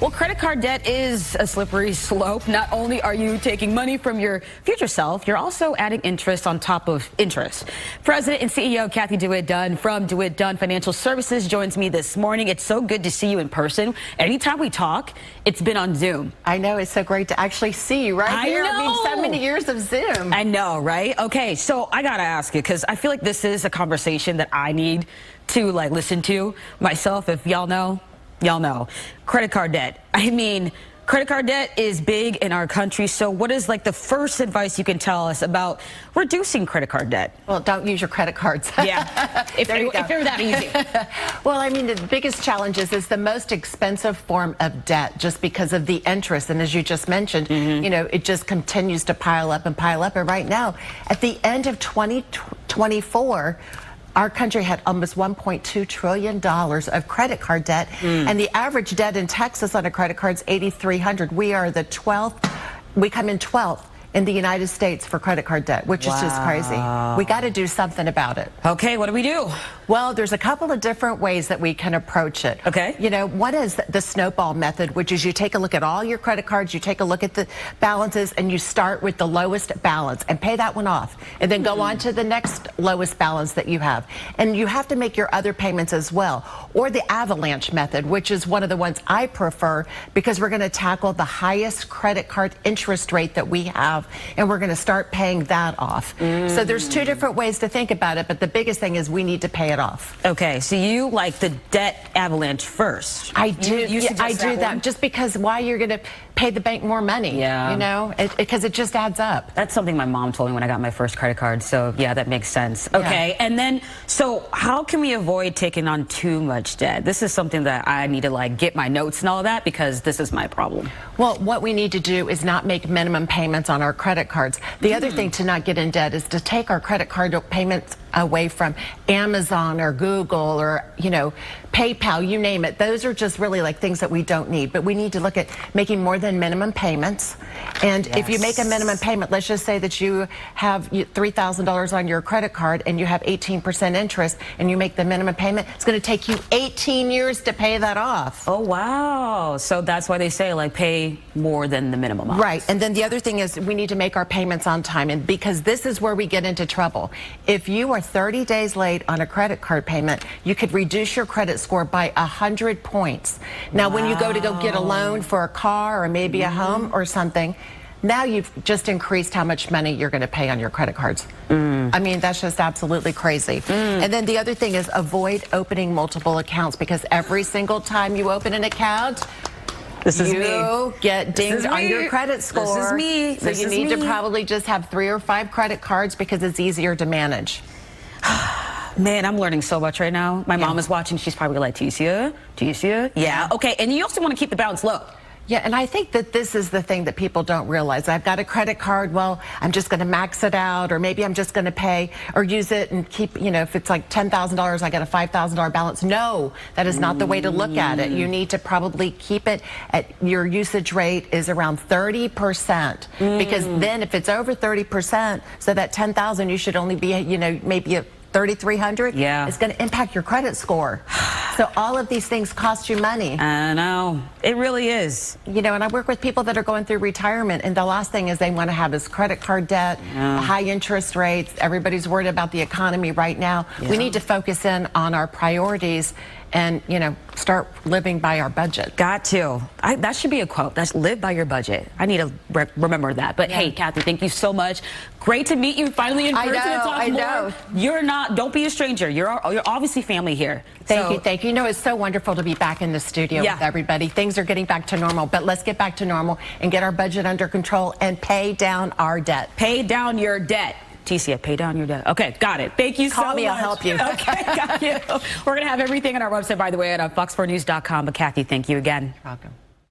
Well, credit card debt is a slippery slope. Not only are you taking money from your future self, you're also adding interest on top of interest. President and CEO Cathy DeWitt Dunn from DeWitt Dunn Financial Services joins me this morning. It's so good to see you in person. Anytime we talk, it's been on Zoom. I know. It's so great to actually see you right here. I mean, so many years of Zoom. I know, right? Okay, so I got to ask you, because I feel like this is a conversation that I need to listen to myself. If y'all know. Credit card debt. I mean, credit card debt is big in our country. So what is the first advice you can tell us about reducing credit card debt? Well, don't use your credit cards. Yeah, if they're that easy. Well, I mean, the biggest challenge is it's the most expensive form of debt just because of the interest. And as you just mentioned, you know, it just continues to pile up and pile up. And right now, at the end of 2024, our country had almost $1.2 trillion of credit card debt, and the average debt in Texas on a credit card is $8,300. We are the 12th. We come in 12th in the United States for credit card debt, which is just crazy. We got to do something about it. Okay, what do we do? Well, there's a couple of different ways that we can approach it. Okay. You know, one is the snowball method, which is you take a look at all your credit cards, you take a look at the balances, and you start with the lowest balance and pay that one off. And then go on to the next lowest balance that you have. And you have to make your other payments as well. Or the avalanche method, which is one of the ones I prefer because we're going to tackle the highest credit card interest rate that we have, and we're going to start paying that off. So there's two different ways to think about it, but the biggest thing is we need to pay it off. Okay, so you like the debt avalanche first. I do. I do that just because why you're going to pay the bank more money. Yeah. You know, because it just adds up. That's something my mom told me when I got my first credit card. So yeah, that makes sense. Okay, and then so how can we avoid taking on too much debt? This is something that I need to get my notes and all that because this is my problem. Well, what we need to do is not make minimum payments on our credit cards. The other thing to not get in debt is to take our credit card payments away from Amazon or Google or, you know, PayPal, you name it. Those are just really things that we don't need. But we need to look at making more than minimum payments. And if you make a minimum payment, let's just say that you have $3,000 on your credit card and you have 18% interest and you make the minimum payment, it's going to take you 18 years to pay that off. Oh, wow. So that's why they say pay more than the minimum amount. Right. And then the other thing is we need to make our payments on time. And because this is where we get into trouble. If you are 30 days late on a credit card payment, you could reduce your credit score by 100 points. Now, when you go to get a loan for a car or maybe a home or something, now you've just increased how much money you're going to pay on your credit cards. I mean, that's just absolutely crazy. And then the other thing is avoid opening multiple accounts because every single time you open an account, you get dinged on your credit score. This is me. So you need to probably just have 3 or 5 credit cards because it's easier to manage. Man, I'm learning so much right now. My mom is watching. She's probably like, Tecia? Yeah. Okay, and you also want to keep the balance low. Yeah, and I think that this is the thing that people don't realize. I've got a credit card, well, I'm just going to max it out, or maybe I'm just going to pay or use it and keep, you know, if it's $10,000, I got a $5,000 balance. No, that is not the way to look at it. You need to probably keep it at your usage rate is around 30%, because then if it's over 30%, so that $10,000, you should only be, you know, maybe a $3,300. Yeah. It's going to impact your credit score. So all of these things cost you money. I know. It really is. You know, and I work with people that are going through retirement, and the last thing is they want to have is credit card debt, high interest rates. Everybody's worried about the economy right now. We need to focus in on our priorities and, you know, start living by our budget. Got to. That should be a quote. That's live by your budget. I need to remember that. But hey, Cathy, thank you so much. Great to meet you finally in person to talk more. You're not, don't be a stranger. You're obviously family here. Thank you. You know, it's so wonderful to be back in the studio with everybody. Things are getting back to normal, but let's get back to normal and get our budget under control and pay down our debt. Pay down your debt. Tecia, pay down your debt. Okay, got it. Thank you so much. Call me, I'll help you. Okay, got you. We're going to have everything on our website, by the way, at fox4news.com. But Cathy, thank you again. You're welcome.